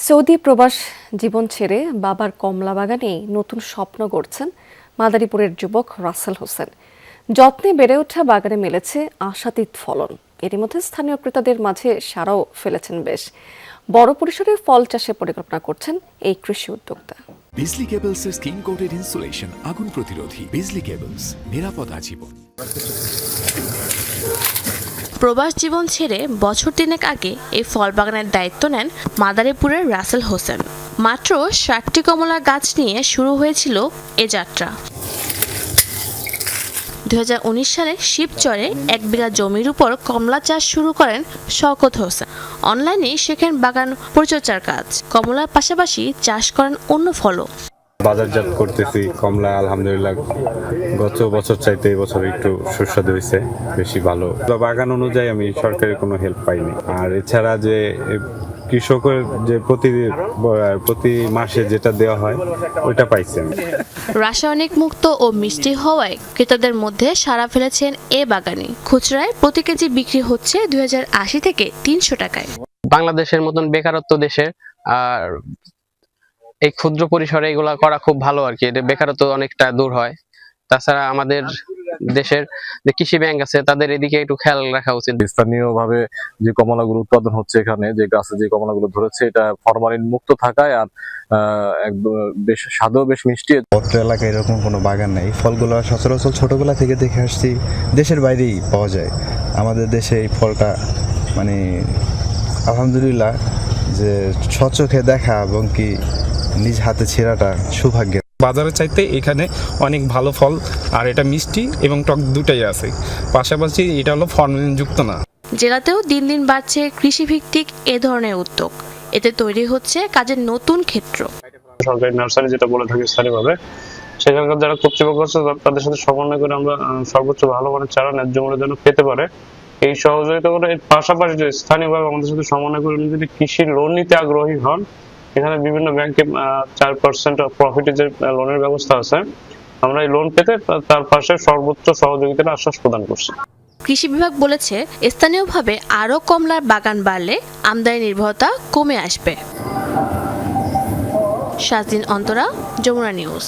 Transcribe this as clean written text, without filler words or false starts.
Saudi প্রবাস জীবন ছেড়ে বাবার কমলা বাগানে নতুন স্বপ্ন গড়ছেন মাদারীপুরের যুবক রাসেল হোসেন। যত্নে বেড়ে ওঠা বাগানে মিলেছে আশাতীত ফলন। এরই মধ্যে স্থানীয় ক্রেতাদের মাঝে সাড়াও ফেলেছেন বেশ। বড় পরিসরে ফল চাষের পরিকল্পনা করছেন এই কৃষি উদ্যোক্তা। বিজলি কেবলস এর স্কিন কোটেড ইনসুলেশন আগুন প্রতিরোধী। বিজলি কেবলস, নিরাপদ আজীবন। প্রবাস জীবন ছেড়ে বছর তিনেক আগে এই ফল বাগানের দায়িত্ব নেন মাদারীপুরের রাসেল হোসেন। মাত্র ৬০টি কমলা গাছ নিয়ে শুরু হয়েছিল এ যাত্রা। ২০১৯ সালে শিবচরে ১ বিঘা জমির উপর কমলা চাষ শুরু করেন শওকত হোসেন। অনলাইনে শেখেন বাগান পরিচর্যার কাজ। কমলার পাশাপাশি চাষ করেন অন্য ফলও। বাজারজাত করতেছি কমলা, আলহামদুলিল্লাহ গত বছর চাইতে এই বছর একটু সুস্বাদু হয়েছে, বেশি ভালো। বাগান অনুযায়ী আমি সরকারের কোনো হেল্প পাইনি। আর এছাড়া যে কৃষকের যে প্রতি মাসে যেটা দেওয়া হয় ওইটা পাইছি আমি। রাসায়নিক মুক্ত ও মিষ্টি হওয়ায় ক্রেতাদের মধ্যে সাড়া ফেলেছেন এ বাগানে। খুচরায় প্রতি কেজি বিক্রি হচ্ছে ২০৮০ থেকে ৩০০ টাকায়। বাংলাদেশের মতন বেকারত্ব দেশে আর এই ক্ষুদ্র পরিসরে এগুলা করা খুব ভালো আর কি। এটা বেকারত্ব অনেকটা দূর হয়। তাছাড়া আমাদের দেশের যে কৃষি ব্যাংক আছে তাদের এদিকে একটু খেয়াল রাখা উচিত। স্থানীয়ভাবে যে কমলাগুলো উৎপাদন হচ্ছে, এখানে যে গাছে যে কমলাগুলো ধরেছে এটা ফরমালিন মুক্ত থাকায় আর বেশ স্বাদও বেশ মিষ্টি। অত্র এলাকায় এরকম কোনো বাগান নেই। ফলগুলো সচরাচর ছোটবেলা থেকে দেখে আসছি, দেশের বাইরেই পাওয়া যায়। আমাদের দেশে এই ফলটা মানে আলহামদুলিল্লাহ যে স্বচোখে দেখা এবং কি নিজ হাতে ছেঁড়াটা সৌভাগ্যের। বাজারের চাইতে এখানে অনেক ভালো ফল, আর এটা মিষ্টি এবং টক দুটাই আছে। পাশাপাশি এটা হলো ফরমালিনযুক্ত না। জেলাতেও দিন দিন বাড়ছে কৃষিভিত্তিক এ ধরনের উদ্যোগ। এতে তৈরি হচ্ছে কাজের নতুন ক্ষেত্র। সরকারি নার্সারি যেটা বলে থাকে স্থানীয়ভাবে, সেখানকার যারা কর্তৃপক্ষ আছে তাদের সাথে সমন্বয় করে আমরা সর্বোচ্চ ভালো মানের চারা ন্যায্য মূল্যের জন্য পেতে পারে এই সহযোগিতা করে। এর পাশাপাশি যে স্থানীয়ভাবে আমাদের সাথে সমন্বয় করে যদি কৃষি লোন নিতে আগ্রহী হন, এখানে বিভিন্ন ব্যাংকে 4% প্রফিটের যে লোনের ব্যবস্থা আছে, আমরা এই লোন পেতে তার পাশে সর্বোচ্চ সহযোগিতার আশ্বাস প্রদান করছি। কৃষি বিভাগ বলেছে স্থানীয়ভাবে আরও কমলার বাগান বাড়লে আমদানি নির্ভরতা কমে আসবে। শাহজিন অন্তরা, যমুনা নিউজ।